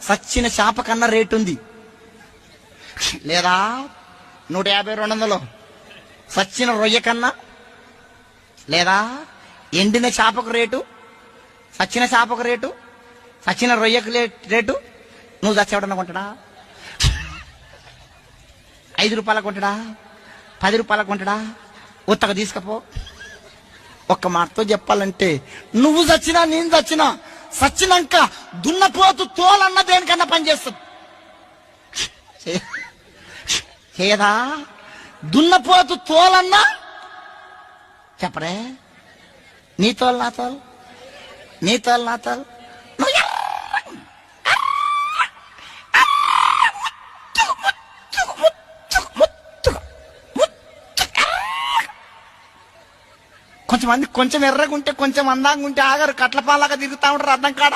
సచ్చిన చేప కన్నా రేటు ఉంది. లేదా 150, 200 సచ్చిన రొయ్య కన్నా, లేదా ఎండిన చేపకు రేటు, సచ్చిన చేపకు రేటు, సచ్చిన రొయ్యకు రేటు. నువ్వు చచ్చేవాడన్నా కొంటాడా? 5 రూపాయలకు కొంటాడా? 10 రూపాయలకు కొంటాడా? ఉత్తగా తీసుకపో. ఒక్క మాటతో చెప్పాలంటే, నువ్వు చచ్చినా నేను చచ్చినా, సచ్చినాక దున్నపోతు తోలన్న దేనికన్నా పనిచేస్తుంది. ఏదా దున్నపోతు తోలన్నా చెప్పడే, నీ తోలు నా తోలు, నీ తోలు నా తోలు. కొంచెం ఎర్రగా ఉంటే కొంచెం అందంగా ఉంటే ఆగారు, కట్లపాలాగా తిరుగుతా ఉంటారు అర్థం కాడ.